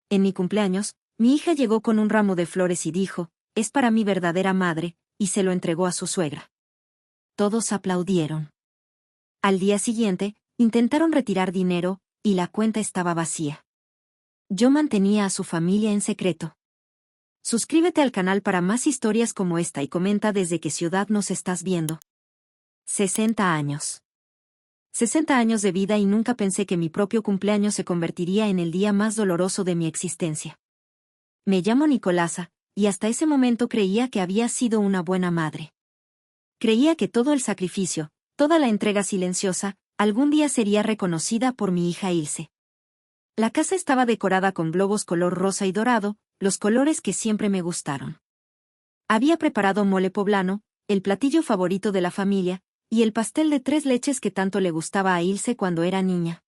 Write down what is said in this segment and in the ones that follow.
En mi cumpleaños, mi hija llegó con un ramo de flores y dijo, «Es para mi verdadera madre», y se lo entregó a su suegra. Todos aplaudieron. Al día siguiente, intentaron retirar dinero, y la cuenta estaba vacía. Yo mantenía a su familia en secreto. Suscríbete al canal para más historias como esta y comenta desde qué ciudad nos estás viendo. 60 años. 60 años de vida y nunca pensé que mi propio cumpleaños se convertiría en el día más doloroso de mi existencia. Me llamo Nicolasa, y hasta ese momento creía que había sido una buena madre. Creía que todo el sacrificio, toda la entrega silenciosa, algún día sería reconocida por mi hija Ilse. La casa estaba decorada con globos color rosa y dorado, los colores que siempre me gustaron. Había preparado mole poblano, el platillo favorito de la familia, y el pastel de 3 leches que tanto le gustaba a Ilse cuando era niña.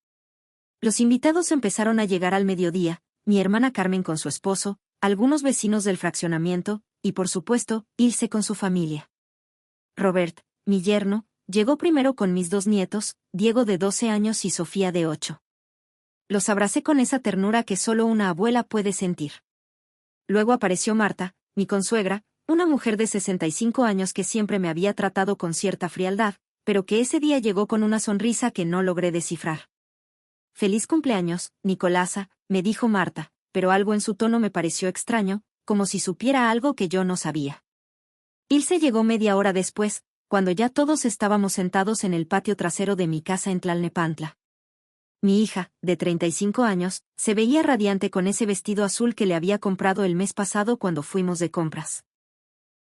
Los invitados empezaron a llegar al mediodía, mi hermana Carmen con su esposo, algunos vecinos del fraccionamiento, y por supuesto, Ilse con su familia. Robert, mi yerno, llegó primero con mis 2 nietos, Diego de 12 años y Sofía de 8. Los abracé con esa ternura que solo una abuela puede sentir. Luego apareció Marta, mi consuegra, una mujer de 65 años que siempre me había tratado con cierta frialdad, pero que ese día llegó con una sonrisa que no logré descifrar. «Feliz cumpleaños, Nicolasa», me dijo Marta, pero algo en su tono me pareció extraño, como si supiera algo que yo no sabía. Ilse llegó media hora después, cuando ya todos estábamos sentados en el patio trasero de mi casa en Tlalnepantla. Mi hija, de 35 años, se veía radiante con ese vestido azul que le había comprado el mes pasado cuando fuimos de compras.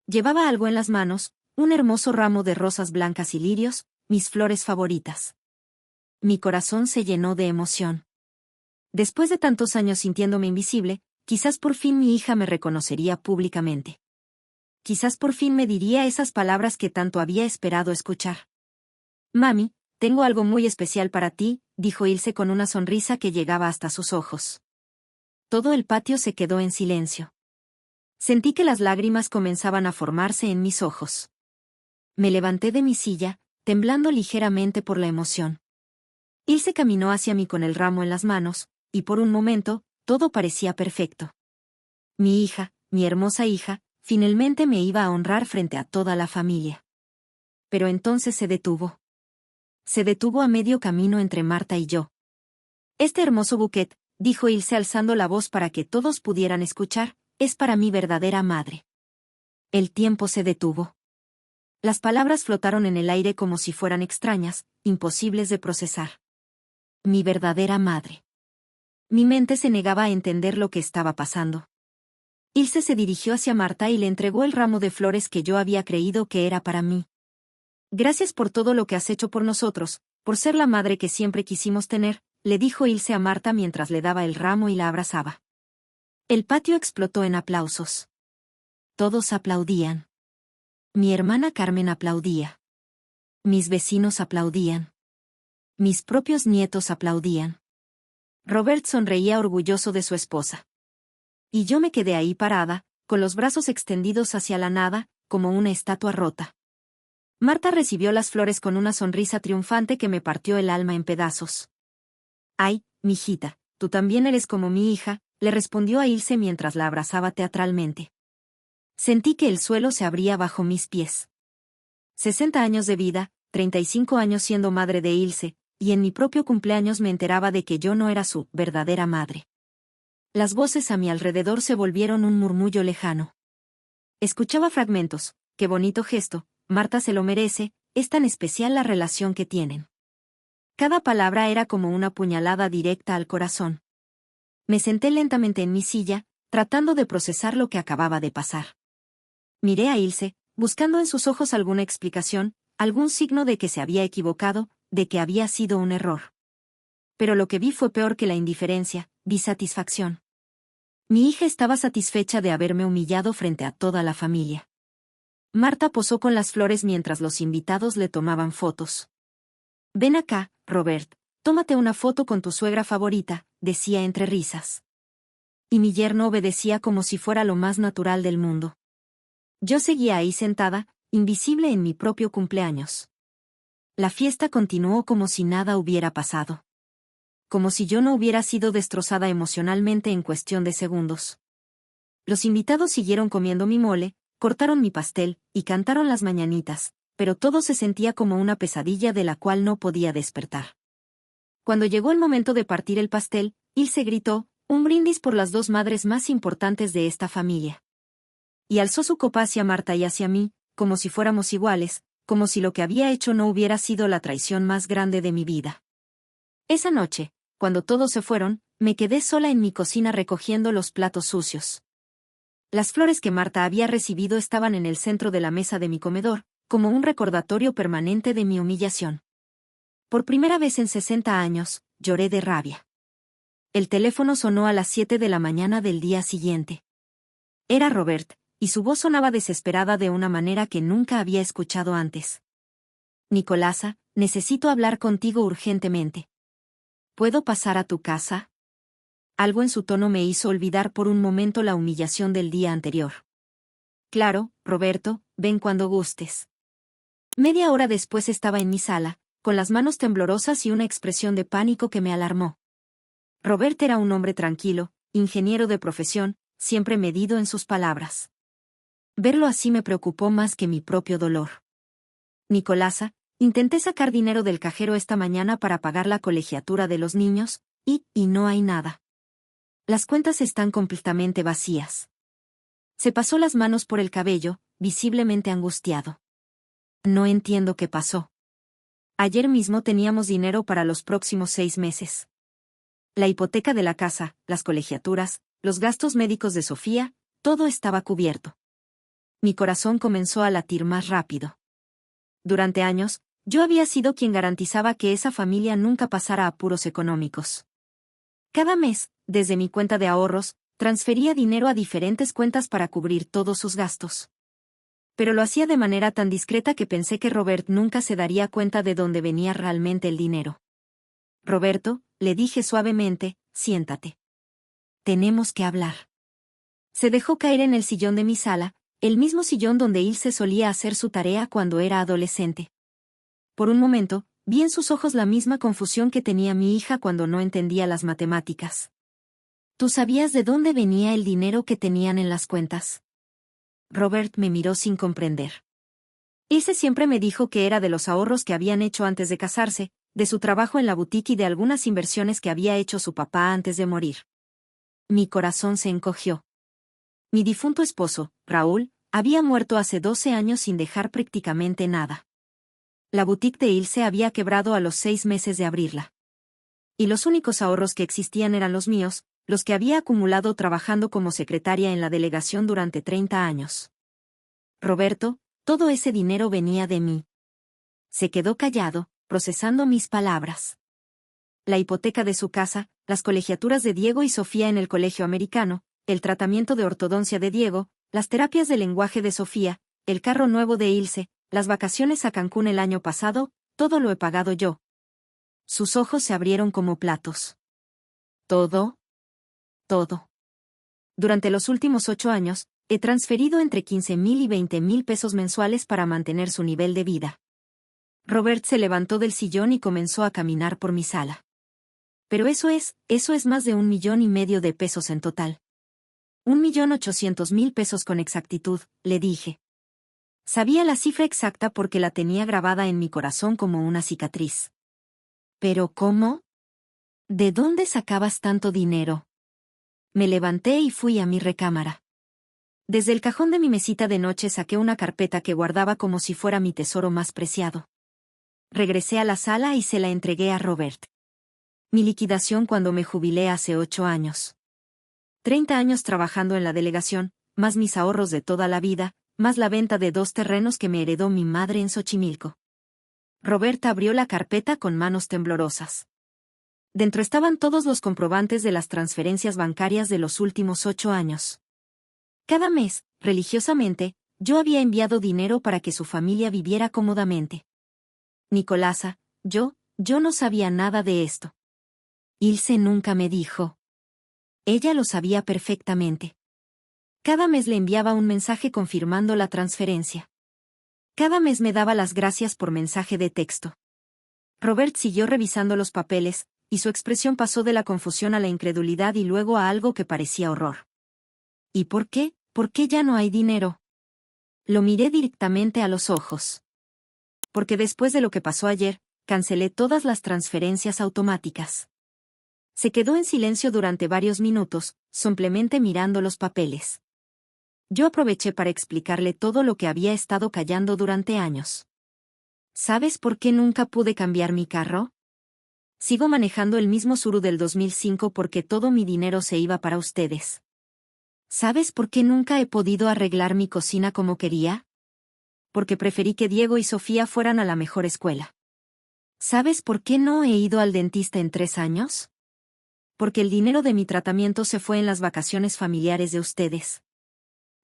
Llevaba algo en las manos, un hermoso ramo de rosas blancas y lirios, mis flores favoritas. Mi corazón se llenó de emoción. Después de tantos años sintiéndome invisible, quizás por fin mi hija me reconocería públicamente. Quizás por fin me diría esas palabras que tanto había esperado escuchar. «Mami, tengo algo muy especial para ti», dijo Ilse con una sonrisa que llegaba hasta sus ojos. Todo el patio se quedó en silencio. Sentí que las lágrimas comenzaban a formarse en mis ojos. Me levanté de mi silla, temblando ligeramente por la emoción. Ilse caminó hacia mí con el ramo en las manos, y por un momento, todo parecía perfecto. Mi hija, mi hermosa hija, finalmente me iba a honrar frente a toda la familia. Pero entonces se detuvo. Se detuvo a medio camino entre Marta y yo. «Este hermoso bouquet», dijo Ilse alzando la voz para que todos pudieran escuchar, «es para mi verdadera madre». El tiempo se detuvo. Las palabras flotaron en el aire como si fueran extrañas, imposibles de procesar. Mi verdadera madre. Mi mente se negaba a entender lo que estaba pasando. Ilse se dirigió hacia Marta y le entregó el ramo de flores que yo había creído que era para mí. «Gracias por todo lo que has hecho por nosotros, por ser la madre que siempre quisimos tener», le dijo Ilse a Marta mientras le daba el ramo y la abrazaba. El patio explotó en aplausos. Todos aplaudían. Mi hermana Carmen aplaudía. Mis vecinos aplaudían. Mis propios nietos aplaudían. Robert sonreía orgulloso de su esposa. Y yo me quedé ahí parada, con los brazos extendidos hacia la nada, como una estatua rota. Marta recibió las flores con una sonrisa triunfante que me partió el alma en pedazos. «Ay, mijita, tú también eres como mi hija», le respondió a Ilse mientras la abrazaba teatralmente. Sentí que el suelo se abría bajo mis pies. 60 años de vida, 35 años siendo madre de Ilse, y en mi propio cumpleaños me enteraba de que yo no era su verdadera madre. Las voces a mi alrededor se volvieron un murmullo lejano. Escuchaba fragmentos. «Qué bonito gesto, Marta se lo merece, es tan especial la relación que tienen». Cada palabra era como una puñalada directa al corazón. Me senté lentamente en mi silla, tratando de procesar lo que acababa de pasar. Miré a Ilse, buscando en sus ojos alguna explicación, algún signo de que se había equivocado, de que había sido un error. Pero lo que vi fue peor que la indiferencia, vi satisfacción. Mi hija estaba satisfecha de haberme humillado frente a toda la familia. Marta posó con las flores mientras los invitados le tomaban fotos. «Ven acá, Robert, tómate una foto con tu suegra favorita», decía entre risas. Y mi yerno obedecía como si fuera lo más natural del mundo. Yo seguía ahí sentada, invisible en mi propio cumpleaños. La fiesta continuó como si nada hubiera pasado. como si yo no hubiera sido destrozada emocionalmente en cuestión de segundos. Los invitados siguieron comiendo mi mole, cortaron mi pastel, y cantaron las mañanitas, pero todo se sentía como una pesadilla de la cual no podía despertar. Cuando llegó el momento de partir el pastel, Ilse gritó, un brindis por las dos madres más importantes de esta familia. Y alzó su copa hacia Marta y hacia mí, como si fuéramos iguales, como si lo que había hecho no hubiera sido la traición más grande de mi vida. Esa noche, cuando todos se fueron, me quedé sola en mi cocina recogiendo los platos sucios. Las flores que Marta había recibido estaban en el centro de la mesa de mi comedor, como un recordatorio permanente de mi humillación. Por primera vez en 60 años, lloré de rabia. El teléfono sonó a las 7 de la mañana del día siguiente. Era Robert, y su voz sonaba desesperada de una manera que nunca había escuchado antes. Nicolasa, necesito hablar contigo urgentemente. ¿Puedo pasar a tu casa? Algo en su tono me hizo olvidar por un momento la humillación del día anterior. Claro, Roberto, ven cuando gustes. Media hora después estaba en mi sala, con las manos temblorosas y una expresión de pánico que me alarmó. Robert era un hombre tranquilo, ingeniero de profesión, siempre medido en sus palabras. Verlo así me preocupó más que mi propio dolor. Nicolasa, intenté sacar dinero del cajero esta mañana para pagar la colegiatura de los niños, y no hay nada. Las cuentas están completamente vacías. Se pasó las manos por el cabello, visiblemente angustiado. No entiendo qué pasó. Ayer mismo teníamos dinero para los próximos 6 meses. La hipoteca de la casa, las colegiaturas, los gastos médicos de Sofía, todo estaba cubierto. Mi corazón comenzó a latir más rápido. Durante años, yo había sido quien garantizaba que esa familia nunca pasara apuros económicos. Cada mes, desde mi cuenta de ahorros, transfería dinero a diferentes cuentas para cubrir todos sus gastos. Pero lo hacía de manera tan discreta que pensé que Robert nunca se daría cuenta de dónde venía realmente el dinero. Roberto, le dije suavemente, siéntate. Tenemos que hablar. Se dejó caer en el sillón de mi sala, el mismo sillón donde Ilse solía hacer su tarea cuando era adolescente. Por un momento, vi en sus ojos la misma confusión que tenía mi hija cuando no entendía las matemáticas. ¿Tú sabías de dónde venía el dinero que tenían en las cuentas? Robert me miró sin comprender. Ilse siempre me dijo que era de los ahorros que habían hecho antes de casarse, de su trabajo en la boutique y de algunas inversiones que había hecho su papá antes de morir. Mi corazón se encogió. Mi difunto esposo, Raúl, había muerto hace 12 años sin dejar prácticamente nada. La boutique de Ilse había quebrado a los 6 meses de abrirla. Y los únicos ahorros que existían eran los míos, los que había acumulado trabajando como secretaria en la delegación durante 30 años. Roberto, todo ese dinero venía de mí. Se quedó callado, procesando mis palabras. La hipoteca de su casa, las colegiaturas de Diego y Sofía en el colegio americano, el tratamiento de ortodoncia de Diego, las terapias de lenguaje de Sofía, el carro nuevo de Ilse, las vacaciones a Cancún el año pasado, todo lo he pagado yo. Sus ojos se abrieron como platos. ¿Todo? Todo. Durante los últimos 8 años, he transferido entre 15,000 y 20,000 pesos mensuales para mantener su nivel de vida. Robert se levantó del sillón y comenzó a caminar por mi sala. Pero eso es más de 1,5 millones de pesos en total. 1,800,000 pesos con exactitud, le dije. Sabía la cifra exacta porque la tenía grabada en mi corazón como una cicatriz. ¿Pero cómo? ¿De dónde sacabas tanto dinero? Me levanté y fui a mi recámara. Desde el cajón de mi mesita de noche saqué una carpeta que guardaba como si fuera mi tesoro más preciado. Regresé a la sala y se la entregué a Robert. Mi liquidación cuando me jubilé hace 8 años. 30 años trabajando en la delegación, más mis ahorros de toda la vida, más la venta de 2 terrenos que me heredó mi madre en Xochimilco. Robert abrió la carpeta con manos temblorosas. Dentro estaban todos los comprobantes de las transferencias bancarias de los últimos 8 años. Cada mes, religiosamente, yo había enviado dinero para que su familia viviera cómodamente. Nicolasa, yo no sabía nada de esto. Ilse nunca me dijo. Ella lo sabía perfectamente. Cada mes le enviaba un mensaje confirmando la transferencia. Cada mes me daba las gracias por mensaje de texto. Robert siguió revisando los papeles, y su expresión pasó de la confusión a la incredulidad y luego a algo que parecía horror. ¿Y por qué? ¿Por qué ya no hay dinero? Lo miré directamente a los ojos. Porque después de lo que pasó ayer, cancelé todas las transferencias automáticas. Se quedó en silencio durante varios minutos, simplemente mirando los papeles. Yo aproveché para explicarle todo lo que había estado callando durante años. ¿Sabes por qué nunca pude cambiar mi carro? Sigo manejando el mismo Tsuru del 2005 porque todo mi dinero se iba para ustedes. ¿Sabes por qué nunca he podido arreglar mi cocina como quería? Porque preferí que Diego y Sofía fueran a la mejor escuela. ¿Sabes por qué no he ido al dentista en 3 años? Porque el dinero de mi tratamiento se fue en las vacaciones familiares de ustedes.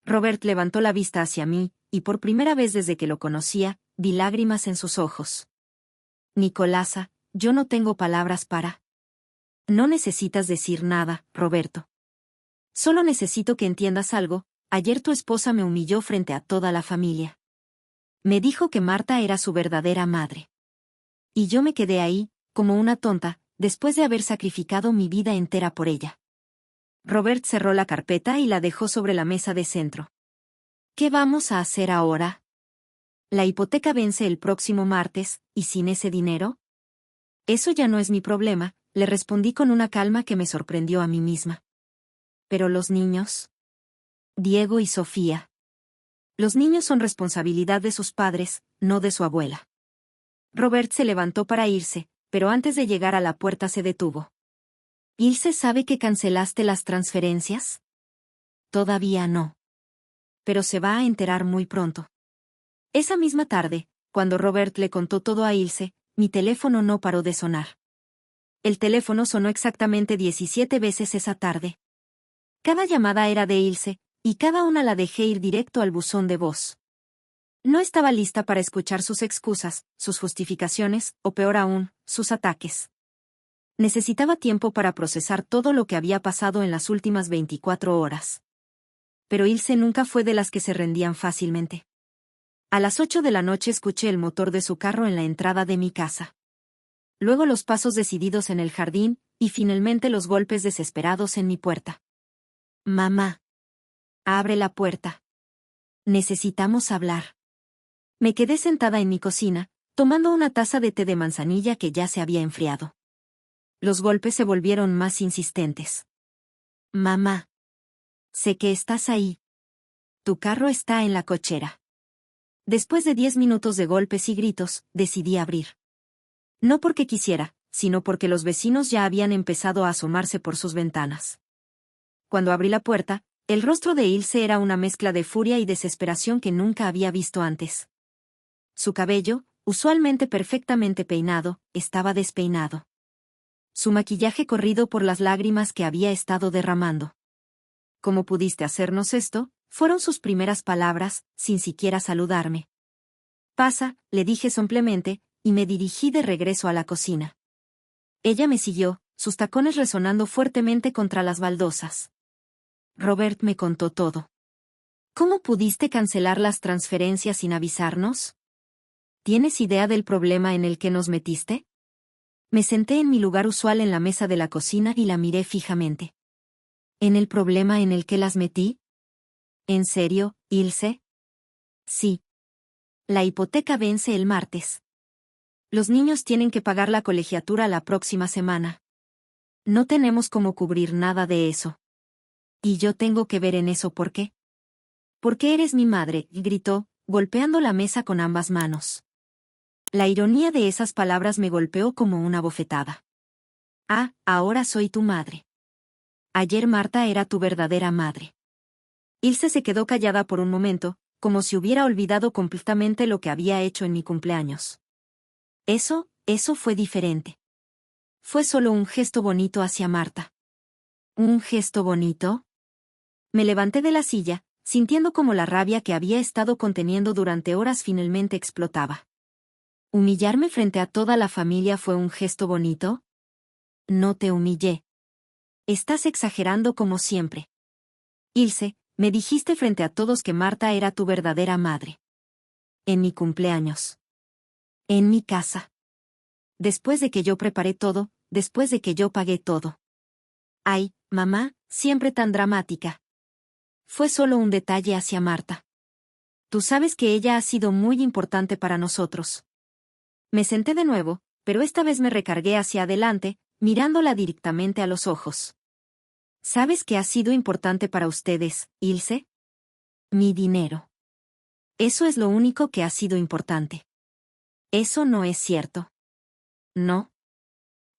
Robert levantó la vista hacia mí, y por primera vez desde que lo conocía, vi lágrimas en sus ojos. Nicolasa, yo no tengo palabras para. No necesitas decir nada, Roberto. Solo necesito que entiendas algo. Ayer tu esposa me humilló frente a toda la familia. Me dijo que Marta era su verdadera madre. Y yo me quedé ahí, como una tonta, después de haber sacrificado mi vida entera por ella. Robert cerró la carpeta y la dejó sobre la mesa de centro. ¿Qué vamos a hacer ahora? La hipoteca vence el próximo martes, ¿y sin ese dinero? Eso ya no es mi problema, le respondí con una calma que me sorprendió a mí misma. ¿Pero los niños? Diego y Sofía. Los niños son responsabilidad de sus padres, no de su abuela. Robert se levantó para irse, pero antes de llegar a la puerta se detuvo. ¿Ilse sabe que cancelaste las transferencias? Todavía no. Pero se va a enterar muy pronto. Esa misma tarde, cuando Robert le contó todo a Ilse, mi teléfono no paró de sonar. El teléfono sonó exactamente 17 veces esa tarde. Cada llamada era de Ilse, y cada una la dejé ir directo al buzón de voz. No estaba lista para escuchar sus excusas, sus justificaciones, o peor aún, sus ataques. Necesitaba tiempo para procesar todo lo que había pasado en las últimas 24 horas. Pero Ilse nunca fue de las que se rendían fácilmente. A las 8 de la noche escuché el motor de su carro en la entrada de mi casa. Luego los pasos decididos en el jardín, y finalmente los golpes desesperados en mi puerta. Mamá. Abre la puerta. Necesitamos hablar. Me quedé sentada en mi cocina, tomando una taza de té de manzanilla que ya se había enfriado. Los golpes se volvieron más insistentes. Mamá. Sé que estás ahí. Tu carro está en la cochera. Después de 10 minutos de golpes y gritos, decidí abrir. No porque quisiera, sino porque los vecinos ya habían empezado a asomarse por sus ventanas. Cuando abrí la puerta, el rostro de Ilse era una mezcla de furia y desesperación que nunca había visto antes. Su cabello, usualmente perfectamente peinado, estaba despeinado. Su maquillaje corrido por las lágrimas que había estado derramando. ¿Cómo pudiste hacernos esto?, fueron sus primeras palabras, sin siquiera saludarme. Pasa, le dije simplemente, y me dirigí de regreso a la cocina. Ella me siguió, sus tacones resonando fuertemente contra las baldosas. Robert me contó todo. ¿Cómo pudiste cancelar las transferencias sin avisarnos? ¿Tienes idea del problema en el que nos metiste? Me senté en mi lugar usual en la mesa de la cocina y la miré fijamente. ¿En el problema en el que las metí? ¿En serio, Ilse? Sí. La hipoteca vence el martes. Los niños tienen que pagar la colegiatura la próxima semana. No tenemos cómo cubrir nada de eso. ¿Y yo tengo que ver en eso por qué? Porque eres mi madre, gritó, golpeando la mesa con ambas manos. La ironía de esas palabras me golpeó como una bofetada. Ah, ahora soy tu madre. Ayer Marta era tu verdadera madre. Ilse se quedó callada por un momento, como si hubiera olvidado completamente lo que había hecho en mi cumpleaños. Eso fue diferente. Fue solo un gesto bonito hacia Marta. ¿Un gesto bonito? Me levanté de la silla, sintiendo como la rabia que había estado conteniendo durante horas finalmente explotaba. ¿Humillarme frente a toda la familia fue un gesto bonito? No te humillé. Estás exagerando como siempre. Ilse, me dijiste frente a todos que Marta era tu verdadera madre. En mi cumpleaños. En mi casa. Después de que yo preparé todo, después de que yo pagué todo. Ay, mamá, siempre tan dramática. Fue solo un detalle hacia Marta. Tú sabes que ella ha sido muy importante para nosotros. Me senté de nuevo, pero esta vez me recargué hacia adelante, mirándola directamente a los ojos. ¿Sabes qué ha sido importante para ustedes, Ilse? Mi dinero. Eso es lo único que ha sido importante. Eso no es cierto. ¿No?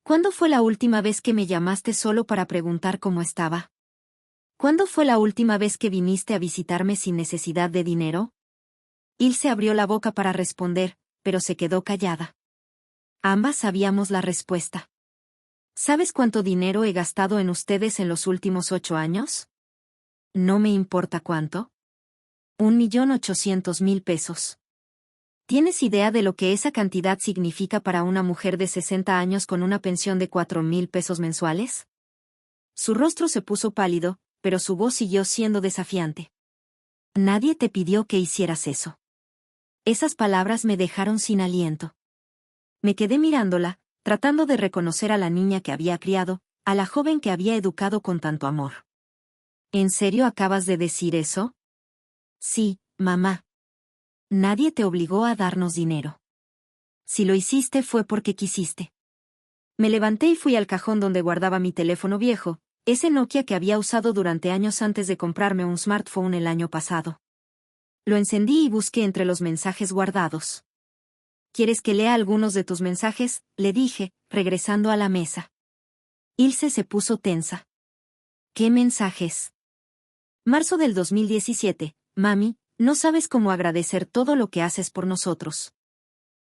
¿Cuándo fue la última vez que me llamaste solo para preguntar cómo estaba? ¿Cuándo fue la última vez que viniste a visitarme sin necesidad de dinero? Ilse abrió la boca para responder, pero se quedó callada. Ambas sabíamos la respuesta. ¿Sabes cuánto dinero he gastado en ustedes en los últimos 8 años? No me importa cuánto. 1.800.000 pesos. ¿Tienes idea de lo que esa cantidad significa para una mujer de 60 años con una pensión de 4.000 pesos mensuales? Su rostro se puso pálido, pero su voz siguió siendo desafiante. Nadie te pidió que hicieras eso. Esas palabras me dejaron sin aliento. Me quedé mirándola, tratando de reconocer a la niña que había criado, a la joven que había educado con tanto amor. ¿En serio acabas de decir eso? Sí, mamá. Nadie te obligó a darnos dinero. Si lo hiciste fue porque quisiste. Me levanté y fui al cajón donde guardaba mi teléfono viejo, ese Nokia que había usado durante años antes de comprarme un smartphone el año pasado. Lo encendí y busqué entre los mensajes guardados. ¿Quieres que lea algunos de tus mensajes?, le dije, regresando a la mesa. Ilse se puso tensa. ¿Qué mensajes? Marzo del 2017, mami, no sabes cómo agradecer todo lo que haces por nosotros.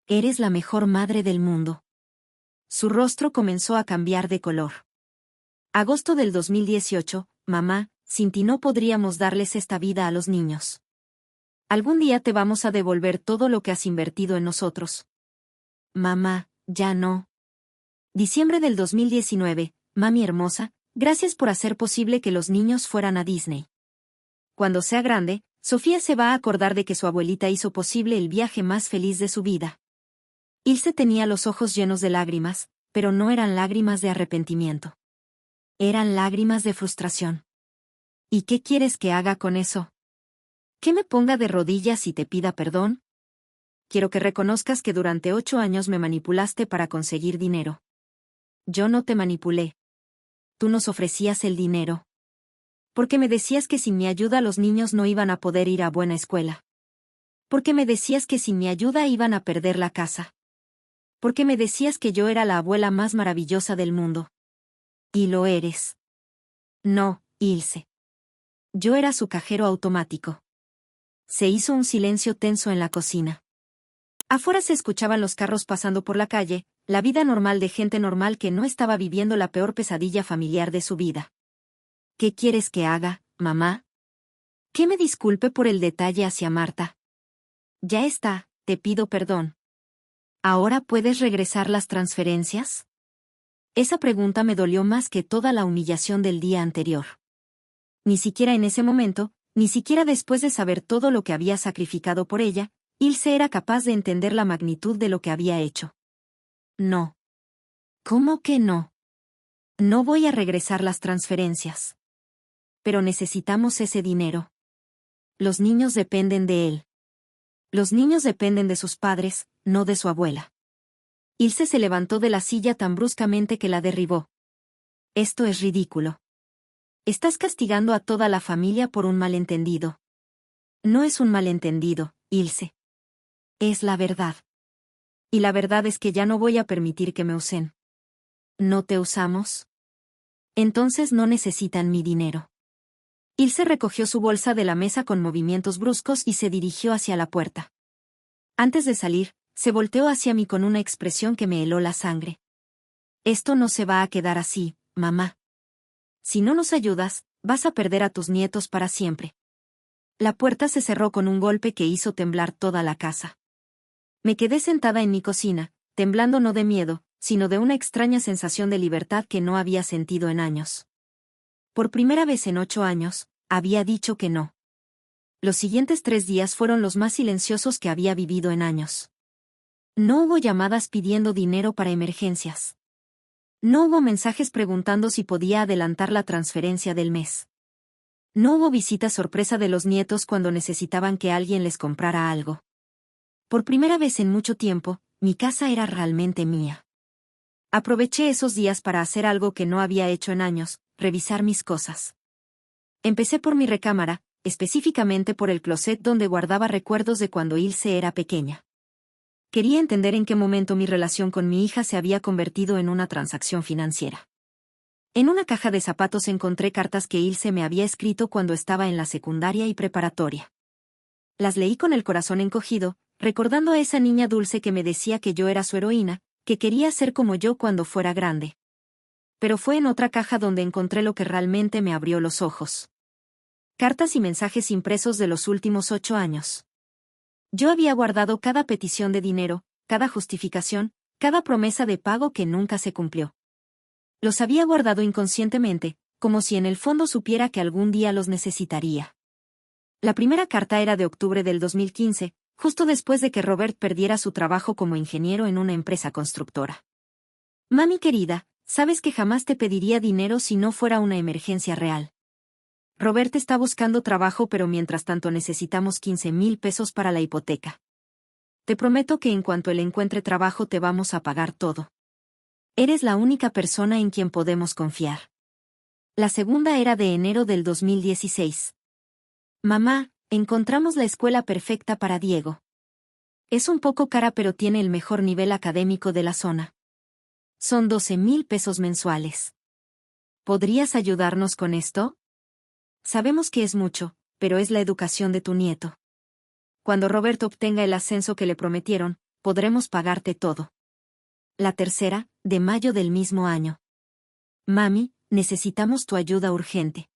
Eres la mejor madre del mundo. Su rostro comenzó a cambiar de color. Agosto del 2018, mamá, sin ti no podríamos darles esta vida a los niños. Algún día te vamos a devolver todo lo que has invertido en nosotros. Mamá, ya no. Diciembre del 2019, mami hermosa, gracias por hacer posible que los niños fueran a Disney. Cuando sea grande, Sofía se va a acordar de que su abuelita hizo posible el viaje más feliz de su vida. Ilse tenía los ojos llenos de lágrimas, pero no eran lágrimas de arrepentimiento. Eran lágrimas de frustración. ¿Y qué quieres que haga con eso? ¿Que me ponga de rodillas y te pida perdón? Quiero que reconozcas que durante 8 años me manipulaste para conseguir dinero. Yo no te manipulé. Tú nos ofrecías el dinero. Porque me decías que sin mi ayuda los niños no iban a poder ir a buena escuela. Porque me decías que sin mi ayuda iban a perder la casa. Porque me decías que yo era la abuela más maravillosa del mundo. Y lo eres. No, Ilse. Yo era su cajero automático. Se hizo un silencio tenso en la cocina. Afuera se escuchaban los carros pasando por la calle, la vida normal de gente normal que no estaba viviendo la peor pesadilla familiar de su vida. ¿Qué quieres que haga, mamá? ¿Que me disculpe por el detalle hacia Marta? Ya está, te pido perdón. ¿Ahora puedes regresar las transferencias? Esa pregunta me dolió más que toda la humillación del día anterior. Ni siquiera en ese momento, ni siquiera después de saber todo lo que había sacrificado por ella, Ilse era capaz de entender la magnitud de lo que había hecho. No. ¿Cómo que no? No voy a regresar las transferencias. Pero necesitamos ese dinero. Los niños dependen de él. Los niños dependen de sus padres, no de su abuela. Ilse se levantó de la silla tan bruscamente que la derribó. Esto es ridículo. Estás castigando a toda la familia por un malentendido. No es un malentendido, Ilse. Es la verdad. Y la verdad es que ya no voy a permitir que me usen. ¿No te usamos? Entonces no necesitan mi dinero. Ilse recogió su bolsa de la mesa con movimientos bruscos y se dirigió hacia la puerta. Antes de salir, se volteó hacia mí con una expresión que me heló la sangre. Esto no se va a quedar así, mamá. Si no nos ayudas, vas a perder a tus nietos para siempre. La puerta se cerró con un golpe que hizo temblar toda la casa. Me quedé sentada en mi cocina, temblando no de miedo, sino de una extraña sensación de libertad que no había sentido en años. Por primera vez en 8 años, había dicho que no. Los siguientes 3 días fueron los más silenciosos que había vivido en años. No hubo llamadas pidiendo dinero para emergencias. No hubo mensajes preguntando si podía adelantar la transferencia del mes. No hubo visita sorpresa de los nietos cuando necesitaban que alguien les comprara algo. Por primera vez en mucho tiempo, mi casa era realmente mía. Aproveché esos días para hacer algo que no había hecho en años, revisar mis cosas. Empecé por mi recámara, específicamente por el closet donde guardaba recuerdos de cuando Ilse era pequeña. Quería entender en qué momento mi relación con mi hija se había convertido en una transacción financiera. En una caja de zapatos encontré cartas que Ilse me había escrito cuando estaba en la secundaria y preparatoria. Las leí con el corazón encogido, recordando a esa niña dulce que me decía que yo era su heroína, que quería ser como yo cuando fuera grande. Pero fue en otra caja donde encontré lo que realmente me abrió los ojos. Cartas y mensajes impresos de los últimos 8 años. Yo había guardado cada petición de dinero, cada justificación, cada promesa de pago que nunca se cumplió. Los había guardado inconscientemente, como si en el fondo supiera que algún día los necesitaría. La primera carta era de octubre del 2015, justo después de que Robert perdiera su trabajo como ingeniero en una empresa constructora. Mami querida, sabes que jamás te pediría dinero si no fuera una emergencia real. Robert está buscando trabajo pero mientras tanto necesitamos 15,000 pesos para la hipoteca. Te prometo que en cuanto él encuentre trabajo te vamos a pagar todo. Eres la única persona en quien podemos confiar. La segunda era de enero del 2016. Mamá, encontramos la escuela perfecta para Diego. Es un poco cara pero tiene el mejor nivel académico de la zona. Son 12,000 pesos mensuales. ¿Podrías ayudarnos con esto? Sabemos que es mucho, pero es la educación de tu nieto. Cuando Roberto obtenga el ascenso que le prometieron, podremos pagarte todo. La tercera, de mayo del mismo año. Mami, necesitamos tu ayuda urgente.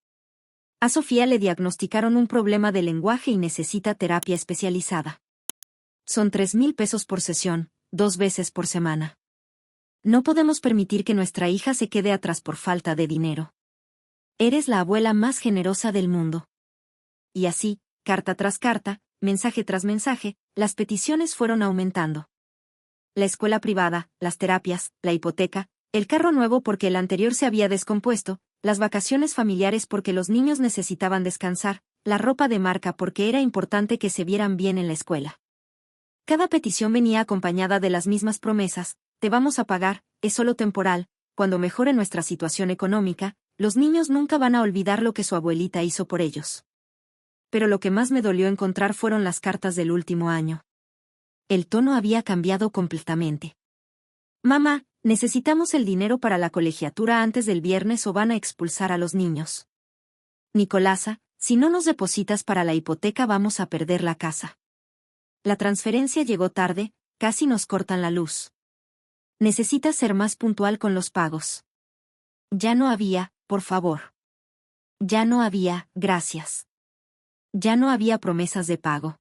A Sofía le diagnosticaron un problema de lenguaje y necesita terapia especializada. Son 3,000 pesos por sesión, 2 veces por semana. No podemos permitir que nuestra hija se quede atrás por falta de dinero. Eres la abuela más generosa del mundo. Y así, carta tras carta, mensaje tras mensaje, las peticiones fueron aumentando. La escuela privada, las terapias, la hipoteca, el carro nuevo porque el anterior se había descompuesto, las vacaciones familiares porque los niños necesitaban descansar, la ropa de marca porque era importante que se vieran bien en la escuela. Cada petición venía acompañada de las mismas promesas: te vamos a pagar, es solo temporal, cuando mejore nuestra situación económica, los niños nunca van a olvidar lo que su abuelita hizo por ellos. Pero lo que más me dolió encontrar fueron las cartas del último año. El tono había cambiado completamente. Mamá, necesitamos el dinero para la colegiatura antes del viernes o van a expulsar a los niños. Nicolasa, si no nos depositas para la hipoteca vamos a perder la casa. La transferencia llegó tarde, casi nos cortan la luz. Necesitas ser más puntual con los pagos. Ya no había, por favor. Ya no había, gracias. Ya no había promesas de pago.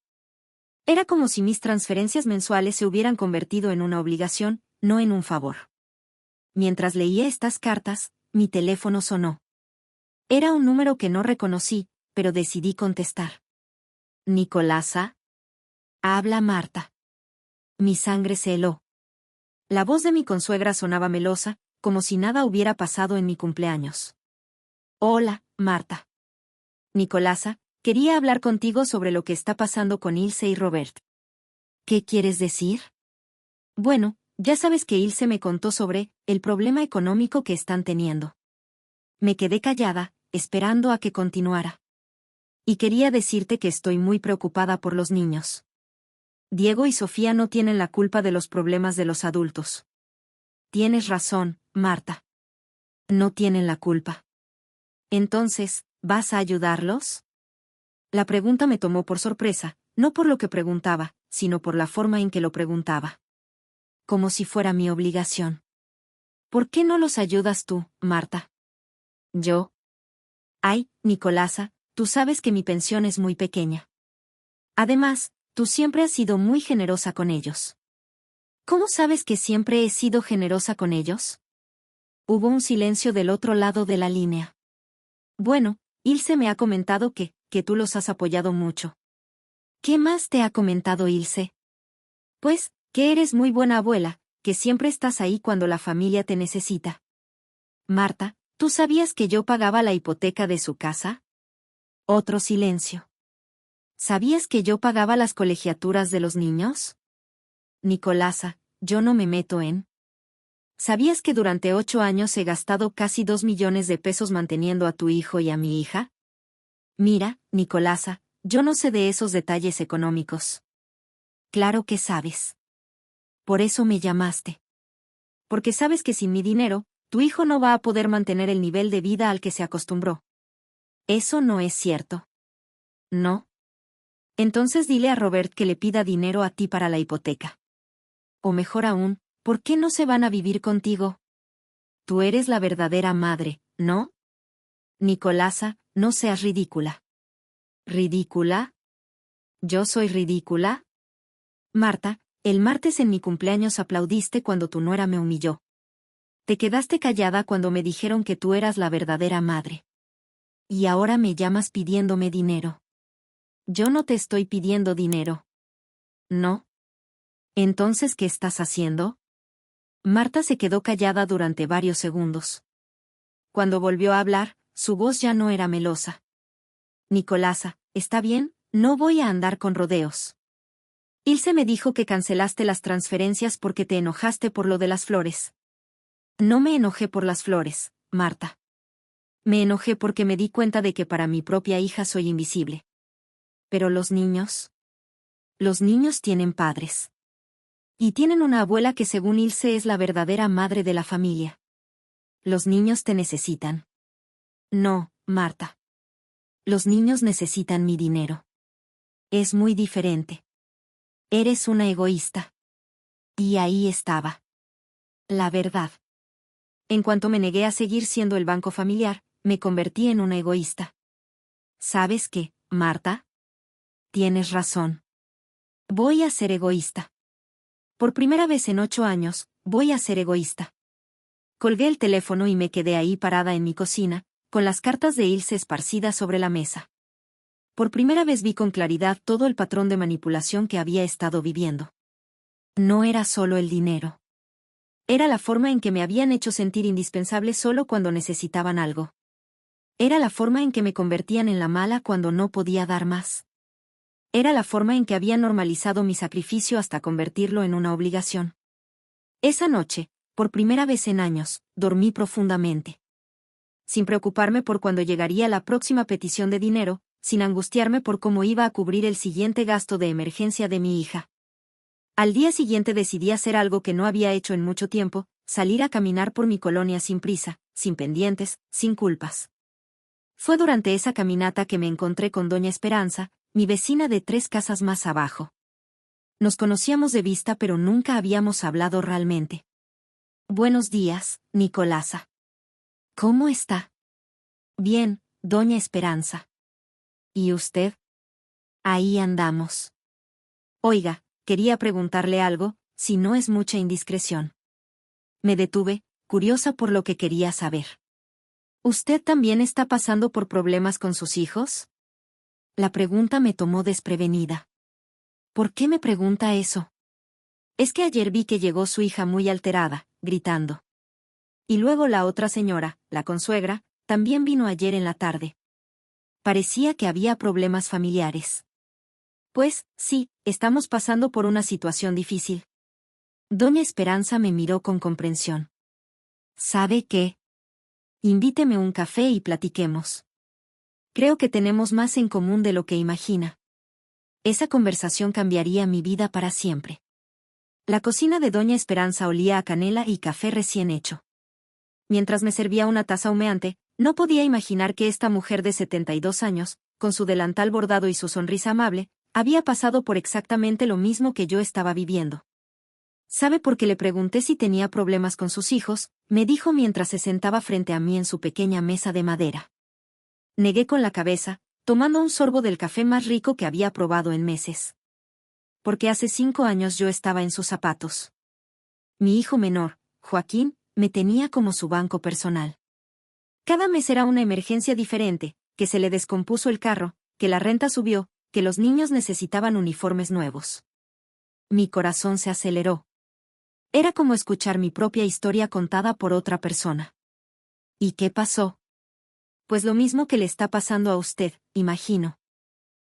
Era como si mis transferencias mensuales se hubieran convertido en una obligación, no en un favor. Mientras leía estas cartas, mi teléfono sonó. Era un número que no reconocí, pero decidí contestar. Nicolasa. Habla Marta. Mi sangre se heló. La voz de mi consuegra sonaba melosa, como si nada hubiera pasado en mi cumpleaños. Hola, Marta. Nicolasa, quería hablar contigo sobre lo que está pasando con Ilse y Robert. ¿Qué quieres decir? Bueno, ya sabes que Ilse me contó sobre el problema económico que están teniendo. Me quedé callada, esperando a que continuara. Y quería decirte que estoy muy preocupada por los niños. Diego y Sofía no tienen la culpa de los problemas de los adultos. Tienes razón, Marta. No tienen la culpa. Entonces, ¿vas a ayudarlos? La pregunta me tomó por sorpresa, no por lo que preguntaba, sino por la forma en que lo preguntaba. Como si fuera mi obligación. ¿Por qué no los ayudas tú, Marta? ¿Yo? Ay, Nicolasa, tú sabes que mi pensión es muy pequeña. Además, tú siempre has sido muy generosa con ellos. ¿Cómo sabes que siempre he sido generosa con ellos? Hubo un silencio del otro lado de la línea. Bueno, Ilse me ha comentado que tú los has apoyado mucho. ¿Qué más te ha comentado Ilse? Pues, que eres muy buena abuela, que siempre estás ahí cuando la familia te necesita. Marta, ¿tú sabías que yo pagaba la hipoteca de su casa? Otro silencio. ¿Sabías que yo pagaba las colegiaturas de los niños? Nicolasa, yo no me meto en. ¿Sabías que durante 8 años he gastado casi 2 millones de pesos manteniendo a tu hijo y a mi hija? Mira, Nicolasa, yo no sé de esos detalles económicos. Claro que sabes. Por eso me llamaste. Porque sabes que sin mi dinero, tu hijo no va a poder mantener el nivel de vida al que se acostumbró. Eso no es cierto. ¿No? Entonces dile a Robert que le pida dinero a ti para la hipoteca. O mejor aún, ¿por qué no se van a vivir contigo? Tú eres la verdadera madre, ¿no? Nicolasa, no seas ridícula. ¿Ridícula? ¿Yo soy ridícula? Marta, el martes en mi cumpleaños aplaudiste cuando tu nuera me humilló. Te quedaste callada cuando me dijeron que tú eras la verdadera madre. Y ahora me llamas pidiéndome dinero. Yo no te estoy pidiendo dinero. ¿No? Entonces, ¿qué estás haciendo? Marta se quedó callada durante varios segundos. Cuando volvió a hablar, su voz ya no era melosa. Nicolasa, ¿está bien? No voy a andar con rodeos. Ilse me dijo que cancelaste las transferencias porque te enojaste por lo de las flores. No me enojé por las flores, Marta. Me enojé porque me di cuenta de que para mi propia hija soy invisible. Pero los niños. Los niños tienen padres. Y tienen una abuela que según Ilse es la verdadera madre de la familia. Los niños te necesitan. No, Marta. Los niños necesitan mi dinero. Es muy diferente. Eres una egoísta. Y ahí estaba. La verdad. En cuanto me negué a seguir siendo el banco familiar, me convertí en una egoísta. ¿Sabes qué, Marta? Tienes razón. Voy a ser egoísta. Por primera vez en 8 años, voy a ser egoísta. Colgué el teléfono y me quedé ahí parada en mi cocina, con las cartas de Ilse esparcidas sobre la mesa. Por primera vez vi con claridad todo el patrón de manipulación que había estado viviendo. No era solo el dinero. Era la forma en que me habían hecho sentir indispensable solo cuando necesitaban algo. Era la forma en que me convertían en la mala cuando no podía dar más. Era la forma en que habían normalizado mi sacrificio hasta convertirlo en una obligación. Esa noche, por primera vez en años, dormí profundamente. Sin preocuparme por cuándo llegaría la próxima petición de dinero, sin angustiarme por cómo iba a cubrir el siguiente gasto de emergencia de mi hija. Al día siguiente decidí hacer algo que no había hecho en mucho tiempo, salir a caminar por mi colonia sin prisa, sin pendientes, sin culpas. Fue durante esa caminata que me encontré con doña Esperanza, mi vecina de 3 casas más abajo. Nos conocíamos de vista pero nunca habíamos hablado realmente. Buenos días, Nicolasa. ¿Cómo está? Bien, doña Esperanza. ¿Y usted? Ahí andamos. Oiga, quería preguntarle algo, si no es mucha indiscreción. Me detuve, curiosa por lo que quería saber. ¿Usted también está pasando por problemas con sus hijos? La pregunta me tomó desprevenida. ¿Por qué me pregunta eso? Es que ayer vi que llegó su hija muy alterada, gritando. Y luego la otra señora, la consuegra, también vino ayer en la tarde. Parecía que había problemas familiares. Pues, sí, estamos pasando por una situación difícil. Doña Esperanza me miró con comprensión. ¿Sabe qué? Invíteme un café y platiquemos. Creo que tenemos más en común de lo que imagina. Esa conversación cambiaría mi vida para siempre. La cocina de Doña Esperanza olía a canela y café recién hecho. Mientras me servía una taza humeante, no podía imaginar que esta mujer de 72 años, con su delantal bordado y su sonrisa amable, había pasado por exactamente lo mismo que yo estaba viviendo. ¿Sabe por qué le pregunté si tenía problemas con sus hijos? Me dijo mientras se sentaba frente a mí en su pequeña mesa de madera. Negué con la cabeza, tomando un sorbo del café más rico que había probado en meses. Porque hace 5 años yo estaba en sus zapatos. Mi hijo menor, Joaquín, me tenía como su banco personal. Cada mes era una emergencia diferente, que se le descompuso el carro, que la renta subió, que los niños necesitaban uniformes nuevos. Mi corazón se aceleró. Era como escuchar mi propia historia contada por otra persona. ¿Y qué pasó? Pues lo mismo que le está pasando a usted, imagino.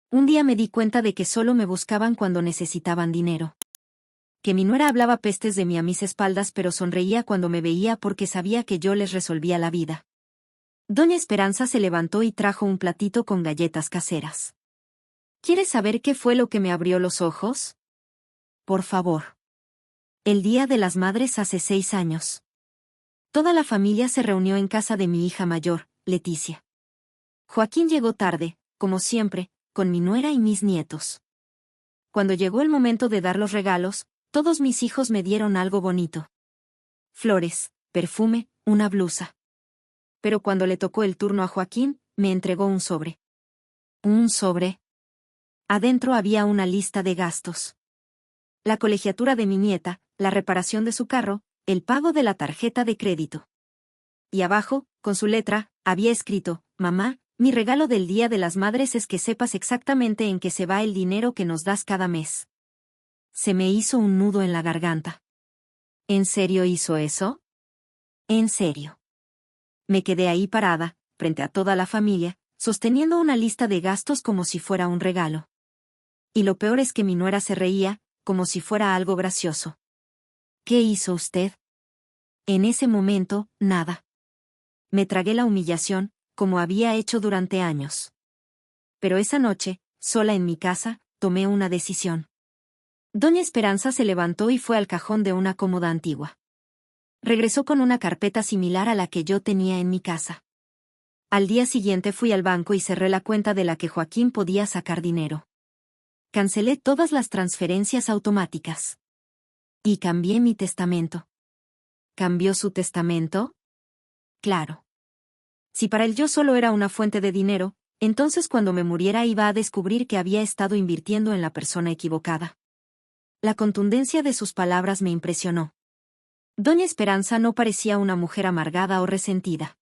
Un día me di cuenta de que solo me buscaban cuando necesitaban dinero. Que mi nuera hablaba pestes de mí a mis espaldas, pero sonreía cuando me veía porque sabía que yo les resolvía la vida. Doña Esperanza se levantó y trajo un platito con galletas caseras. ¿Quieres saber qué fue lo que me abrió los ojos? Por favor. El Día de las Madres hace 6 años. Toda la familia se reunió en casa de mi hija mayor, Leticia. Joaquín llegó tarde, como siempre, con mi nuera y mis nietos. Cuando llegó el momento de dar los regalos, todos mis hijos me dieron algo bonito. Flores, perfume, una blusa. Pero cuando le tocó el turno a Joaquín, me entregó un sobre. ¿Un sobre? Adentro había una lista de gastos. La colegiatura de mi nieta, la reparación de su carro, el pago de la tarjeta de crédito. Y abajo, con su letra, había escrito: Mamá, mi regalo del Día de las Madres es que sepas exactamente en qué se va el dinero que nos das cada mes. Se me hizo un nudo en la garganta. ¿En serio hizo eso? En serio. Me quedé ahí parada, frente a toda la familia, sosteniendo una lista de gastos como si fuera un regalo. Y lo peor es que mi nuera se reía, como si fuera algo gracioso. ¿Qué hizo usted? En ese momento, nada. Me tragué la humillación, como había hecho durante años. Pero esa noche, sola en mi casa, tomé una decisión. Doña Esperanza se levantó y fue al cajón de una cómoda antigua. Regresó con una carpeta similar a la que yo tenía en mi casa. Al día siguiente fui al banco y cerré la cuenta de la que Joaquín podía sacar dinero. Cancelé todas las transferencias automáticas. Y cambié mi testamento. ¿Cambió su testamento? Claro. Si para él yo solo era una fuente de dinero, entonces cuando me muriera iba a descubrir que había estado invirtiendo en la persona equivocada. La contundencia de sus palabras me impresionó. Doña Esperanza no parecía una mujer amargada o resentida.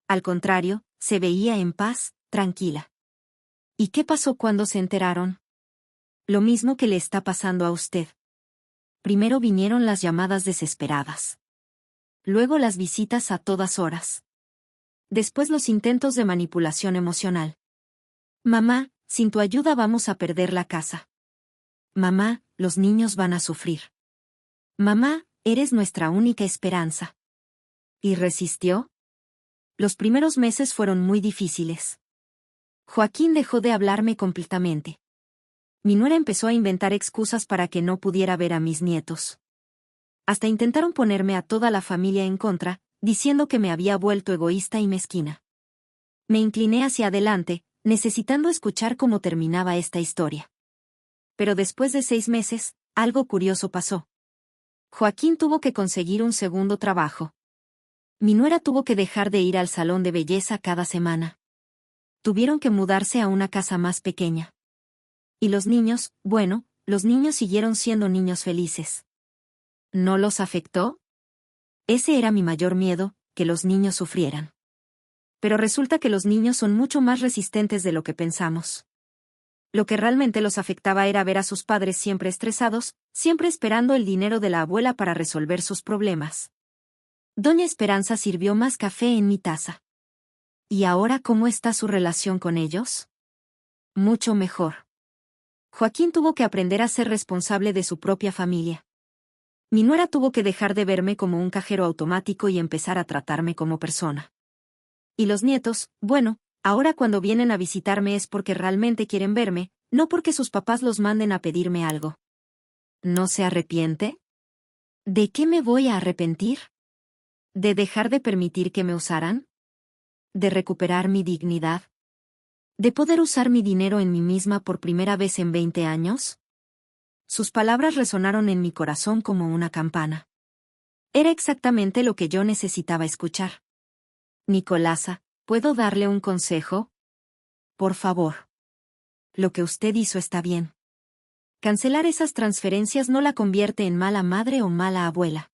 Al contrario, se veía en paz, tranquila. ¿Y qué pasó cuando se enteraron? Lo mismo que le está pasando a usted. Primero vinieron las llamadas desesperadas. Luego las visitas a todas horas. Después los intentos de manipulación emocional. Mamá, sin tu ayuda vamos a perder la casa. Mamá, los niños van a sufrir. Mamá, eres nuestra única esperanza. ¿Y resistió? Los primeros meses fueron muy difíciles. Joaquín dejó de hablarme completamente. Mi nuera empezó a inventar excusas para que no pudiera ver a mis nietos. Hasta intentaron ponerme a toda la familia en contra, diciendo que me había vuelto egoísta y mezquina. Me incliné hacia adelante, necesitando escuchar cómo terminaba esta historia. Pero después de 6 meses, algo curioso pasó. Joaquín tuvo que conseguir un segundo trabajo. Mi nuera tuvo que dejar de ir al salón de belleza cada semana. Tuvieron que mudarse a una casa más pequeña. Y los niños, bueno, los niños siguieron siendo niños felices. ¿No los afectó? Ese era mi mayor miedo, que los niños sufrieran. Pero resulta que los niños son mucho más resistentes de lo que pensamos. Lo que realmente los afectaba era ver a sus padres siempre estresados, siempre esperando el dinero de la abuela para resolver sus problemas. Doña Esperanza sirvió más café en mi taza. ¿Y ahora cómo está su relación con ellos? Mucho mejor. Joaquín tuvo que aprender a ser responsable de su propia familia. Mi nuera tuvo que dejar de verme como un cajero automático y empezar a tratarme como persona. Y los nietos, bueno, ahora cuando vienen a visitarme es porque realmente quieren verme, no porque sus papás los manden a pedirme algo. ¿No se arrepiente? ¿De qué me voy a arrepentir? ¿De dejar de permitir que me usaran? ¿De recuperar mi dignidad? ¿De poder usar mi dinero en mí misma por primera vez en 20 años? Sus palabras resonaron en mi corazón como una campana. Era exactamente lo que yo necesitaba escuchar. Nicolasa, ¿puedo darle un consejo? Por favor. Lo que usted hizo está bien. Cancelar esas transferencias no la convierte en mala madre o mala abuela.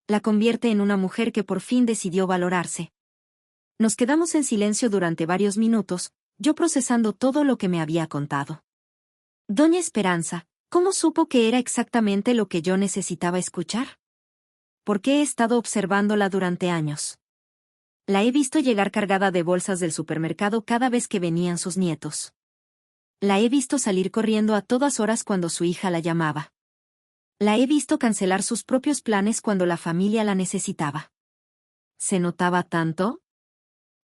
La convierte en una mujer que por fin decidió valorarse. Nos quedamos en silencio durante varios minutos, yo procesando todo lo que me había contado. Doña Esperanza, ¿cómo supo que era exactamente lo que yo necesitaba escuchar? Porque he estado observándola durante años. La he visto llegar cargada de bolsas del supermercado cada vez que venían sus nietos. La he visto salir corriendo a todas horas cuando su hija la llamaba. La he visto cancelar sus propios planes cuando la familia la necesitaba. ¿Se notaba tanto?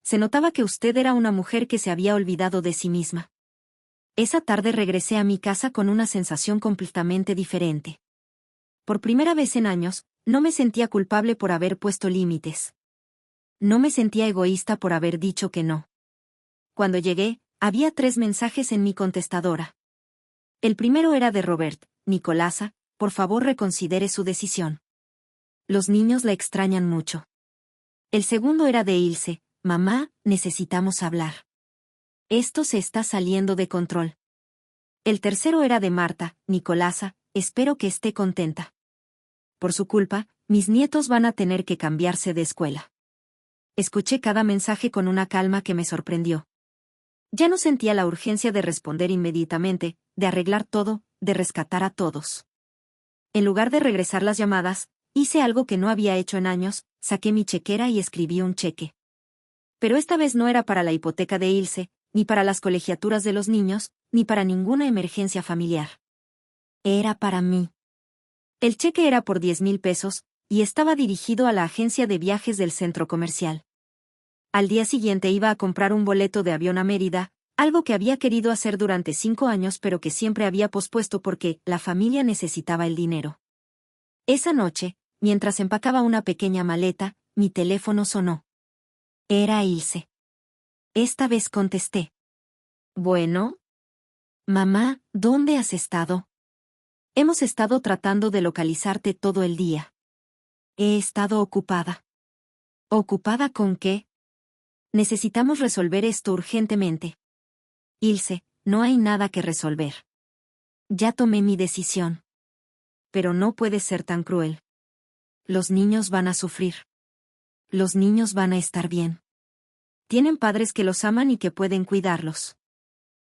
Se notaba que usted era una mujer que se había olvidado de sí misma. Esa tarde regresé a mi casa con una sensación completamente diferente. Por primera vez en años, no me sentía culpable por haber puesto límites. No me sentía egoísta por haber dicho que no. Cuando llegué, había 3 mensajes en mi contestadora. El primero era de Robert: Nicolasa, por favor reconsidere su decisión. Los niños la extrañan mucho. El segundo era de Ilse: mamá, necesitamos hablar. Esto se está saliendo de control. El tercero era de Marta: Nicolasa, espero que esté contenta. Por su culpa, mis nietos van a tener que cambiarse de escuela. Escuché cada mensaje con una calma que me sorprendió. Ya no sentía la urgencia de responder inmediatamente, de arreglar todo, de rescatar a todos. En lugar de regresar las llamadas, hice algo que no había hecho en años: saqué mi chequera y escribí un cheque. Pero esta vez no era para la hipoteca de Ilse, ni para las colegiaturas de los niños, ni para ninguna emergencia familiar. Era para mí. El cheque era por 10,000 pesos, y estaba dirigido a la agencia de viajes del centro comercial. Al día siguiente iba a comprar un boleto de avión a Mérida, algo que había querido hacer durante 5 años pero que siempre había pospuesto porque la familia necesitaba el dinero. Esa noche, mientras empacaba una pequeña maleta, mi teléfono sonó. Era Ilse. Esta vez contesté. Bueno. Mamá, ¿dónde has estado? Hemos estado tratando de localizarte todo el día. He estado ocupada. ¿Ocupada con qué? Necesitamos resolver esto urgentemente. Ilse, no hay nada que resolver. Ya tomé mi decisión. Pero no puedes ser tan cruel. Los niños van a sufrir. Los niños van a estar bien. Tienen padres que los aman y que pueden cuidarlos.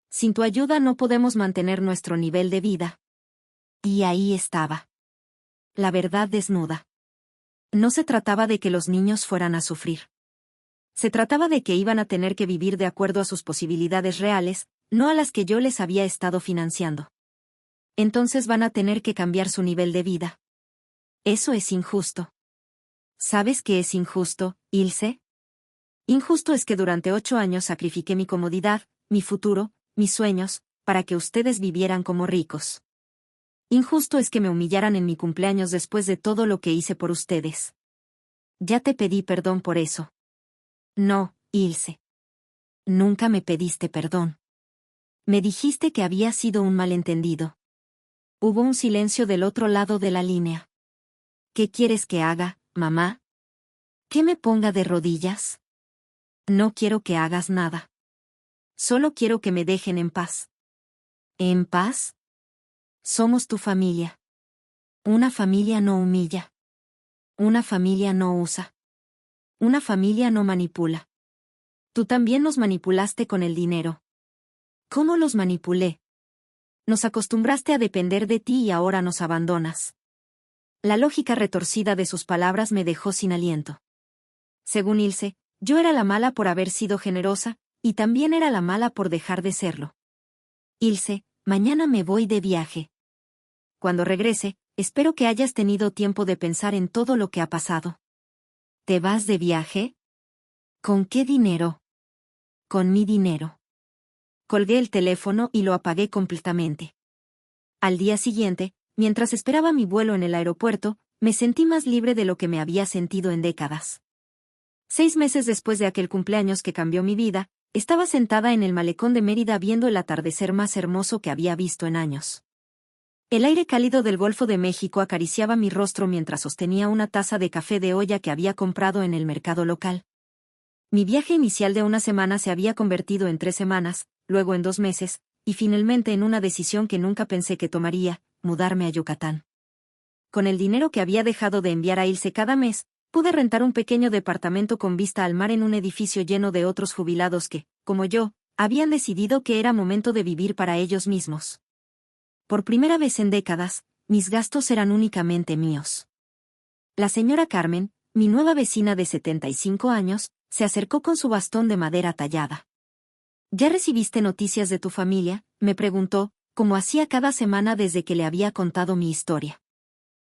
Sin tu ayuda no podemos mantener nuestro nivel de vida. Y ahí estaba. La verdad desnuda. No se trataba de que los niños fueran a sufrir. Se trataba de que iban a tener que vivir de acuerdo a sus posibilidades reales, no a las que yo les había estado financiando. Entonces van a tener que cambiar su nivel de vida. Eso es injusto. ¿Sabes qué es injusto, Ilse? Injusto es que durante 8 años sacrifiqué mi comodidad, mi futuro, mis sueños, para que ustedes vivieran como ricos. Injusto es que me humillaran en mi cumpleaños después de todo lo que hice por ustedes. Ya te pedí perdón por eso. No, Ilse. Nunca me pediste perdón. Me dijiste que había sido un malentendido. Hubo un silencio del otro lado de la línea. ¿Qué quieres que haga, mamá? ¿Que me ponga de rodillas? No quiero que hagas nada. Solo quiero que me dejen en paz. ¿En paz? Somos tu familia. Una familia no humilla. Una familia no usa. Una familia no manipula. Tú también nos manipulaste con el dinero. ¿Cómo los manipulé? Nos acostumbraste a depender de ti y ahora nos abandonas. La lógica retorcida de sus palabras me dejó sin aliento. Según Ilse, yo era la mala por haber sido generosa, y también era la mala por dejar de serlo. Ilse, mañana me voy de viaje. Cuando regrese, espero que hayas tenido tiempo de pensar en todo lo que ha pasado. ¿Te vas de viaje? ¿Con qué dinero? Con mi dinero. Colgué el teléfono y lo apagué completamente. Al día siguiente, mientras esperaba mi vuelo en el aeropuerto, me sentí más libre de lo que me había sentido en décadas. 6 meses después de aquel cumpleaños que cambió mi vida, estaba sentada en el malecón de Mérida viendo el atardecer más hermoso que había visto en años. El aire cálido del Golfo de México acariciaba mi rostro mientras sostenía una taza de café de olla que había comprado en el mercado local. Mi viaje inicial de una semana se había convertido en 3 semanas, luego en 2 meses, y finalmente en una decisión que nunca pensé que tomaría: mudarme a Yucatán. Con el dinero que había dejado de enviar a Ilse cada mes, pude rentar un pequeño departamento con vista al mar en un edificio lleno de otros jubilados que, como yo, habían decidido que era momento de vivir para ellos mismos. Por primera vez en décadas, mis gastos eran únicamente míos. La señora Carmen, mi nueva vecina de 75 años, se acercó con su bastón de madera tallada. ¿Ya recibiste noticias de tu familia?, me preguntó, como hacía cada semana desde que le había contado mi historia.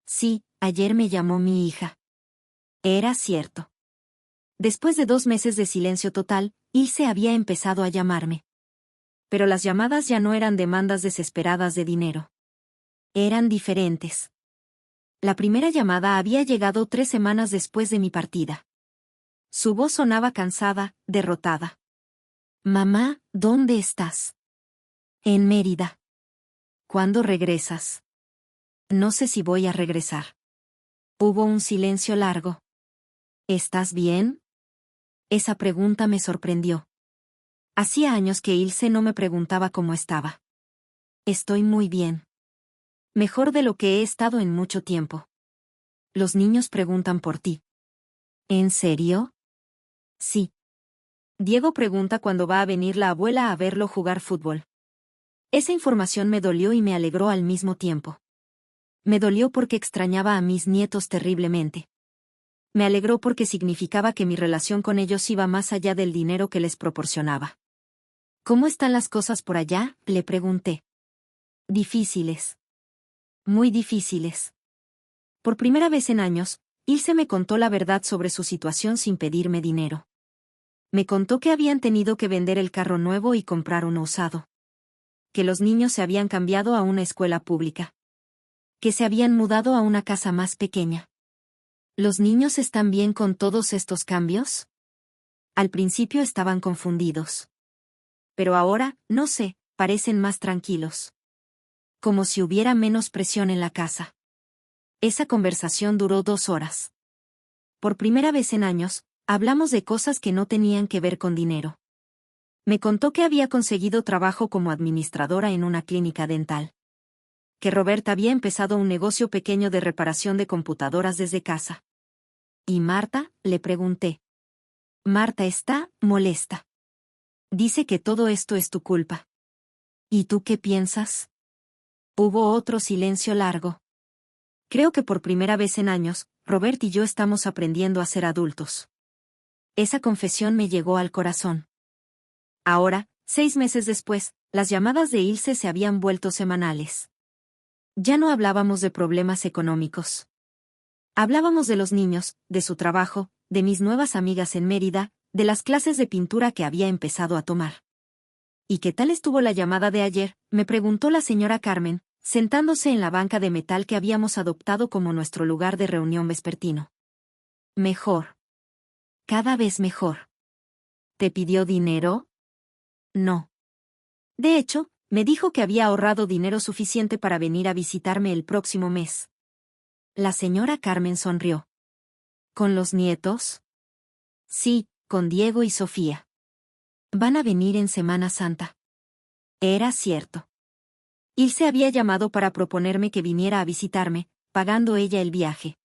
Sí, ayer me llamó mi hija. Era cierto. Después de 2 meses de silencio total, Ilse había empezado a llamarme. Pero las llamadas ya no eran demandas desesperadas de dinero. Eran diferentes. La primera llamada había llegado 3 semanas después de mi partida. Su voz sonaba cansada, derrotada. Mamá, ¿dónde estás? En Mérida. ¿Cuándo regresas? No sé si voy a regresar. Hubo un silencio largo. ¿Estás bien? Esa pregunta me sorprendió. Hacía años que Ilse no me preguntaba cómo estaba. Estoy muy bien. Mejor de lo que he estado en mucho tiempo. Los niños preguntan por ti. ¿En serio? Sí. Diego pregunta cuándo va a venir la abuela a verlo jugar fútbol. Esa información me dolió y me alegró al mismo tiempo. Me dolió porque extrañaba a mis nietos terriblemente. Me alegró porque significaba que mi relación con ellos iba más allá del dinero que les proporcionaba. ¿Cómo están las cosas por allá?, le pregunté. Difíciles. Muy difíciles. Por primera vez en años, Ilse me contó la verdad sobre su situación sin pedirme dinero. Me contó que habían tenido que vender el carro nuevo y comprar uno usado. Que los niños se habían cambiado a una escuela pública. Que se habían mudado a una casa más pequeña. ¿Los niños están bien con todos estos cambios? Al principio estaban confundidos. Pero ahora, no sé, parecen más tranquilos. Como si hubiera menos presión en la casa. Esa conversación duró 2 horas. Por primera vez en años, hablamos de cosas que no tenían que ver con dinero. Me contó que había conseguido trabajo como administradora en una clínica dental. Que Roberta había empezado un negocio pequeño de reparación de computadoras desde casa. ¿Y Marta?, le pregunté. Marta está molesta. Dice que todo esto es tu culpa. ¿Y tú qué piensas? Hubo otro silencio largo. Creo que por primera vez en años, Robert y yo estamos aprendiendo a ser adultos. Esa confesión me llegó al corazón. Ahora, 6 meses después, las llamadas de Ilse se habían vuelto semanales. Ya no hablábamos de problemas económicos. Hablábamos de los niños, de su trabajo, de mis nuevas amigas en Mérida, de las clases de pintura que había empezado a tomar. ¿Y qué tal estuvo la llamada de ayer?, me preguntó la señora Carmen, sentándose en la banca de metal que habíamos adoptado como nuestro lugar de reunión vespertino. Mejor. Cada vez mejor. ¿Te pidió dinero? No. De hecho, me dijo que había ahorrado dinero suficiente para venir a visitarme el próximo mes. La señora Carmen sonrió. ¿Con los nietos? Sí, con Diego y Sofía. Van a venir en Semana Santa. Era cierto. Ilse había llamado para proponerme que viniera a visitarme, pagando ella el viaje.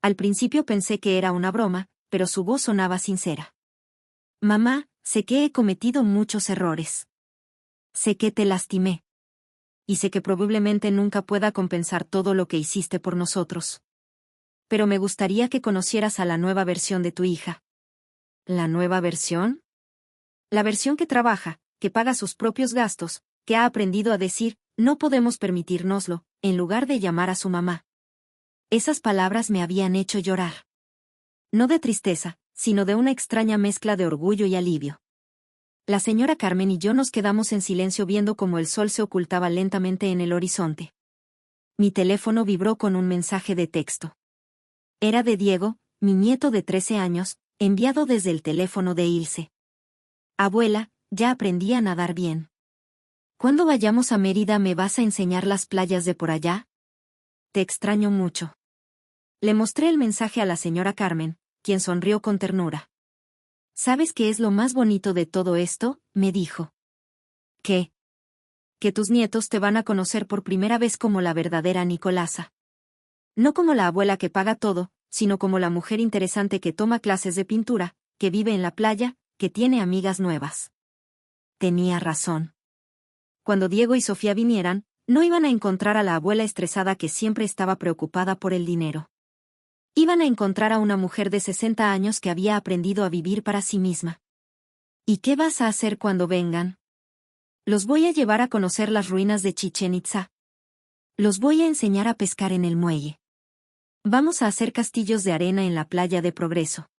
Al principio pensé que era una broma, pero su voz sonaba sincera. Mamá, sé que he cometido muchos errores. Sé que te lastimé. Y sé que probablemente nunca pueda compensar todo lo que hiciste por nosotros. Pero me gustaría que conocieras a la nueva versión de tu hija. ¿La nueva versión? La versión que trabaja, que paga sus propios gastos, que ha aprendido a decir, no podemos permitírnoslo, en lugar de llamar a su mamá. Esas palabras me habían hecho llorar. No de tristeza, sino de una extraña mezcla de orgullo y alivio. La señora Carmen y yo nos quedamos en silencio viendo cómo el sol se ocultaba lentamente en el horizonte. Mi teléfono vibró con un mensaje de texto. Era de Diego, mi nieto de 13 años, enviado desde el teléfono de Ilse. Abuela, ya aprendí a nadar bien. Cuando vayamos a Mérida ¿me vas a enseñar las playas de por allá? Te extraño mucho. Le mostré el mensaje a la señora Carmen, quien sonrió con ternura. ¿Sabes qué es lo más bonito de todo esto?, me dijo. ¿Qué? Que tus nietos te van a conocer por primera vez como la verdadera Nicolasa. No como la abuela que paga todo, sino como la mujer interesante que toma clases de pintura, que vive en la playa, que tiene amigas nuevas. Tenía razón. Cuando Diego y Sofía vinieran, no iban a encontrar a la abuela estresada que siempre estaba preocupada por el dinero. Iban a encontrar a una mujer de 60 años que había aprendido a vivir para sí misma. ¿Y qué vas a hacer cuando vengan? Los voy a llevar a conocer las ruinas de Chichén Itzá. Los voy a enseñar a pescar en el muelle. Vamos a hacer castillos de arena en la playa de Progreso.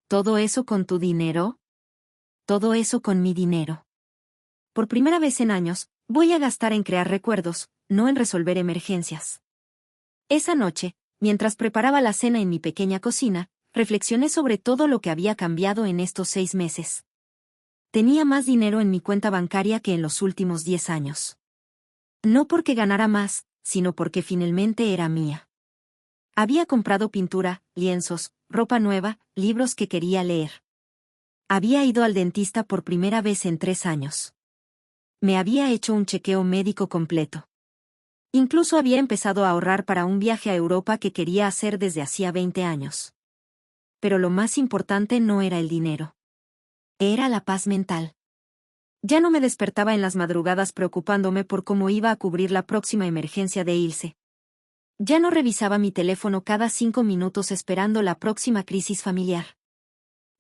¿Todo eso con tu dinero? Todo eso con mi dinero. Por primera vez en años, voy a gastar en crear recuerdos, no en resolver emergencias. Esa noche, mientras preparaba la cena en mi pequeña cocina, reflexioné sobre todo lo que había cambiado en estos 6 meses. Tenía más dinero en mi cuenta bancaria que en los últimos 10 años. No porque ganara más, sino porque finalmente era mía. Había comprado pintura, lienzos, ropa nueva, libros que quería leer. Había ido al dentista por primera vez en 3 años. Me había hecho un chequeo médico completo. Incluso había empezado a ahorrar para un viaje a Europa que quería hacer desde hacía 20 años. Pero lo más importante no era el dinero. Era la paz mental. Ya no me despertaba en las madrugadas preocupándome por cómo iba a cubrir la próxima emergencia de Ilse. Ya no revisaba mi teléfono cada 5 minutos esperando la próxima crisis familiar.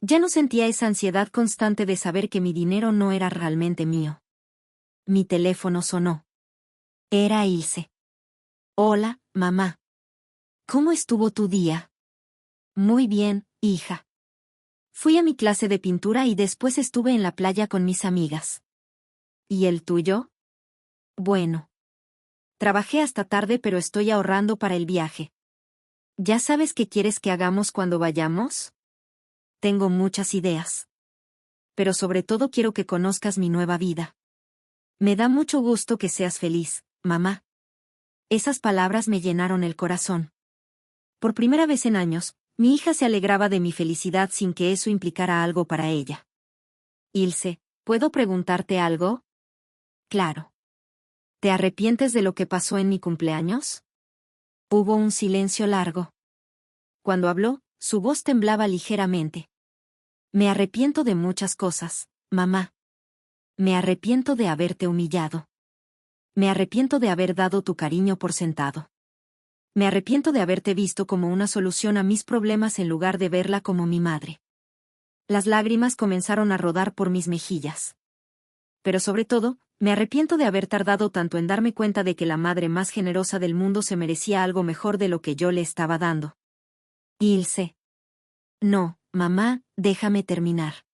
Ya no sentía esa ansiedad constante de saber que mi dinero no era realmente mío. Mi teléfono sonó. Era Ilse. Hola, mamá. ¿Cómo estuvo tu día? Muy bien, hija. Fui a mi clase de pintura y después estuve en la playa con mis amigas. ¿Y el tuyo? Bueno. Trabajé hasta tarde pero estoy ahorrando para el viaje. ¿Ya sabes qué quieres que hagamos cuando vayamos? Tengo muchas ideas. Pero sobre todo quiero que conozcas mi nueva vida. Me da mucho gusto que seas feliz, mamá. Esas palabras me llenaron el corazón. Por primera vez en años, mi hija se alegraba de mi felicidad sin que eso implicara algo para ella. Ilse, ¿puedo preguntarte algo? Claro. ¿Te arrepientes de lo que pasó en mi cumpleaños? Hubo un silencio largo. Cuando habló, su voz temblaba ligeramente. Me arrepiento de muchas cosas, mamá. Me arrepiento de haberte humillado. Me arrepiento de haber dado tu cariño por sentado. Me arrepiento de haberte visto como una solución a mis problemas en lugar de verla como mi madre. Las lágrimas comenzaron a rodar por mis mejillas. Pero sobre todo, me arrepiento de haber tardado tanto en darme cuenta de que la madre más generosa del mundo se merecía algo mejor de lo que yo le estaba dando. Ilse. No, mamá, déjame terminar.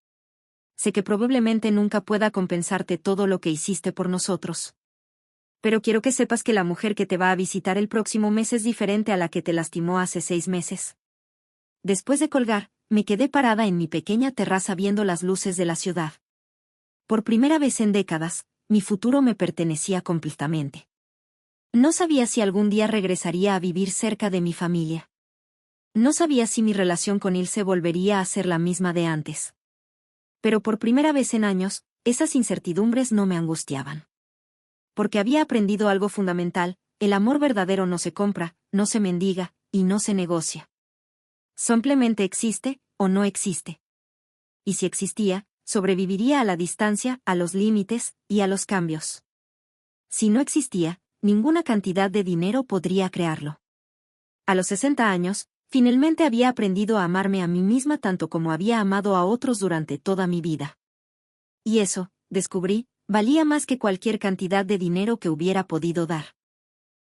Sé que probablemente nunca pueda compensarte todo lo que hiciste por nosotros. Pero quiero que sepas que la mujer que te va a visitar el próximo mes es diferente a la que te lastimó hace 6 meses. Después de colgar, me quedé parada en mi pequeña terraza viendo las luces de la ciudad. Por primera vez en décadas, mi futuro me pertenecía completamente. No sabía si algún día regresaría a vivir cerca de mi familia. No sabía si mi relación con Ilse volvería a ser la misma de antes. Pero por primera vez en años, esas incertidumbres no me angustiaban. Porque había aprendido algo fundamental: el amor verdadero no se compra, no se mendiga, y no se negocia. Simplemente existe, o no existe. Y si existía, sobreviviría a la distancia, a los límites, y a los cambios. Si no existía, ninguna cantidad de dinero podría crearlo. A los 60 años, finalmente había aprendido a amarme a mí misma tanto como había amado a otros durante toda mi vida. Y eso, descubrí, valía más que cualquier cantidad de dinero que hubiera podido dar.